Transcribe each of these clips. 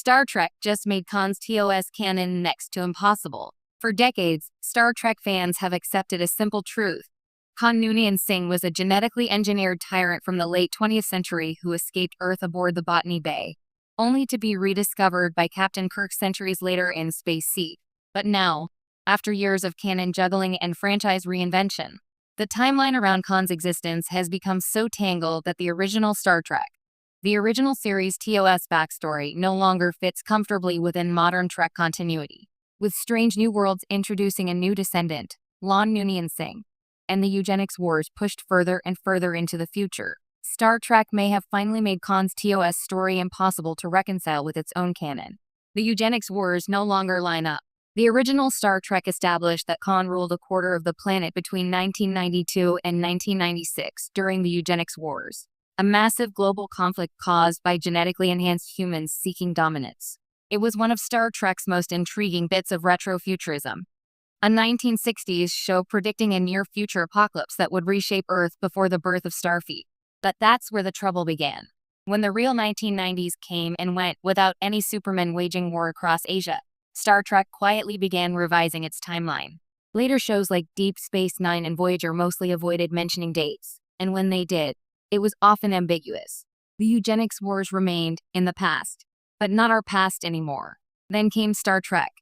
Star Trek just made Khan's TOS canon next to impossible. For decades, Star Trek fans have accepted a simple truth. Khan Noonien Singh was a genetically engineered tyrant from the late 20th century who escaped Earth aboard the Botany Bay, only to be rediscovered by Captain Kirk centuries later in Space Seed. But now, after years of canon juggling and franchise reinvention, the timeline around Khan's existence has become so tangled that the original series TOS backstory no longer fits comfortably within modern Trek continuity, with Strange New Worlds introducing a new descendant, Lon Noonien Singh, and the eugenics wars pushed further and further into the future. Star Trek may have finally made Khan's TOS story impossible to reconcile with its own canon. The eugenics wars no longer line up. The original Star Trek established that Khan ruled a quarter of the planet between 1992 and 1996 during the eugenics wars, a massive global conflict caused by genetically enhanced humans seeking dominance. It was one of Star Trek's most intriguing bits of retrofuturism, a 1960s show predicting a near-future apocalypse that would reshape Earth before the birth of Starfleet. But that's where the trouble began. When the real 1990s came and went without any Supermen waging war across Asia, Star Trek quietly began revising its timeline. Later shows like Deep Space Nine and Voyager mostly avoided mentioning dates, and when they did, it was often ambiguous. The eugenics wars remained in the past, but not our past anymore. Then came Star Trek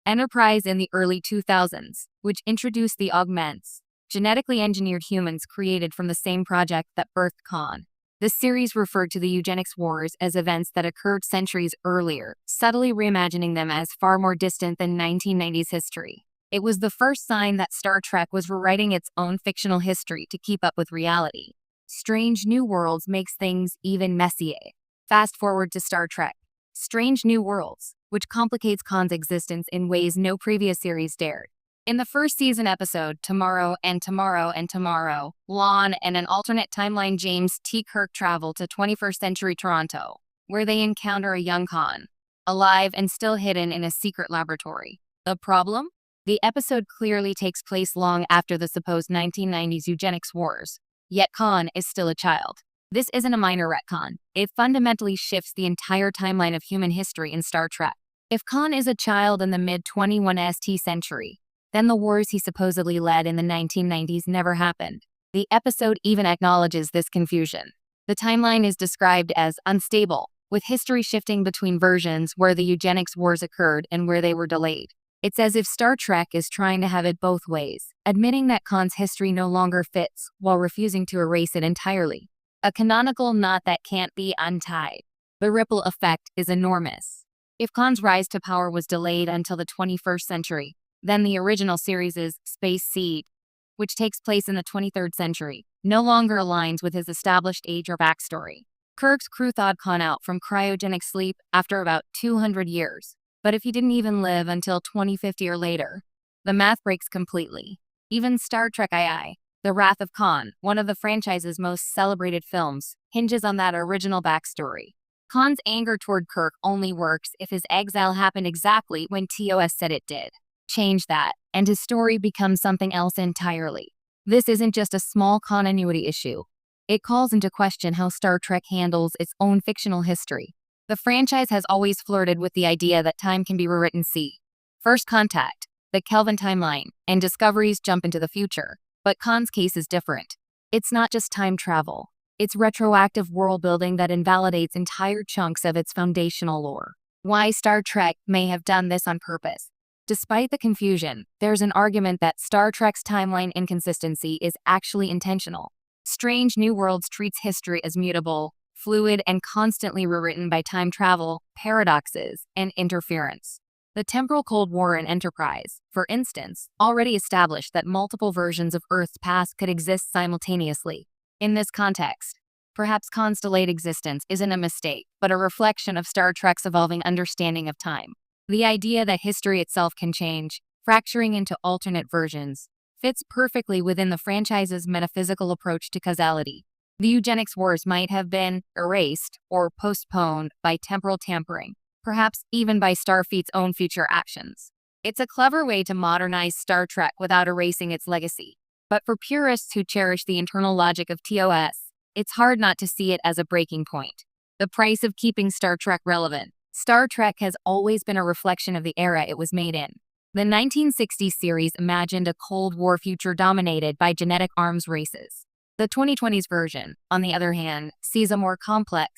Enterprise in the early 2000s, which introduced the augments, genetically engineered humans created from the same project that birthed Khan. This series referred to the eugenics wars as events that occurred centuries earlier, subtly reimagining them as far more distant than 1990s history. It was the first sign that Star Trek was rewriting its own fictional history to keep up with reality. Strange New Worlds makes things even messier. Fast forward to Star Trek Strange New Worlds, which complicates Khan's existence in ways no previous series dared. In the first season episode, Tomorrow and Tomorrow and Tomorrow, Lon and an alternate timeline James T. Kirk travel to 21st century Toronto, where they encounter a young Khan, alive and still hidden in a secret laboratory. The problem? The episode clearly takes place long after the supposed 1990s eugenics wars, yet Khan is still a child. This isn't a minor retcon. It fundamentally shifts the entire timeline of human history in Star Trek. If Khan is a child in the mid-21st century, then the wars he supposedly led in the 1990s never happened. The episode even acknowledges this confusion. The timeline is described as unstable, with history shifting between versions where the eugenics wars occurred and where they were delayed. It's as if Star Trek is trying to have it both ways, admitting that Khan's history no longer fits while refusing to erase it entirely. A canonical knot that can't be untied. The ripple effect is enormous. If Khan's rise to power was delayed until the 21st century, then the original series' Space Seed, which takes place in the 23rd century, no longer aligns with his established age or backstory. Kirk's crew thawed Khan out from cryogenic sleep after about 200 years. But if he didn't even live until 2050 or later, the math breaks completely. Even Star Trek II, The Wrath of Khan, one of the franchise's most celebrated films, hinges on that original backstory. Khan's anger toward Kirk only works if his exile happened exactly when TOS said it did. Change that, and his story becomes something else entirely. This isn't just a small continuity issue. It calls into question how Star Trek handles its own fictional history. The franchise has always flirted with the idea that time can be rewritten. See First Contact, the Kelvin timeline, and Discovery's jump into the future. But Khan's case is different. It's not just time travel. It's retroactive world building that invalidates entire chunks of its foundational lore. Why Star Trek may have done this on purpose. Despite the confusion, there's an argument that Star Trek's timeline inconsistency is actually intentional. Strange New Worlds treats history as mutable, fluid, and constantly rewritten by time travel, paradoxes, and interference. The temporal Cold War in Enterprise, for instance, already established that multiple versions of Earth's past could exist simultaneously. In this context, perhaps Khan's delayed existence isn't a mistake, but a reflection of Star Trek's evolving understanding of time. The idea that history itself can change, fracturing into alternate versions, fits perfectly within the franchise's metaphysical approach to causality. The eugenics wars might have been erased or postponed by temporal tampering, perhaps even by Starfleet's own future actions. It's a clever way to modernize Star Trek without erasing its legacy. But for purists who cherish the internal logic of TOS, it's hard not to see it as a breaking point. The price of keeping Star Trek relevant. Star Trek has always been a reflection of the era it was made in. The 1960s series imagined a Cold War future dominated by genetic arms races. The 2020s version, on the other hand, sees a more complex,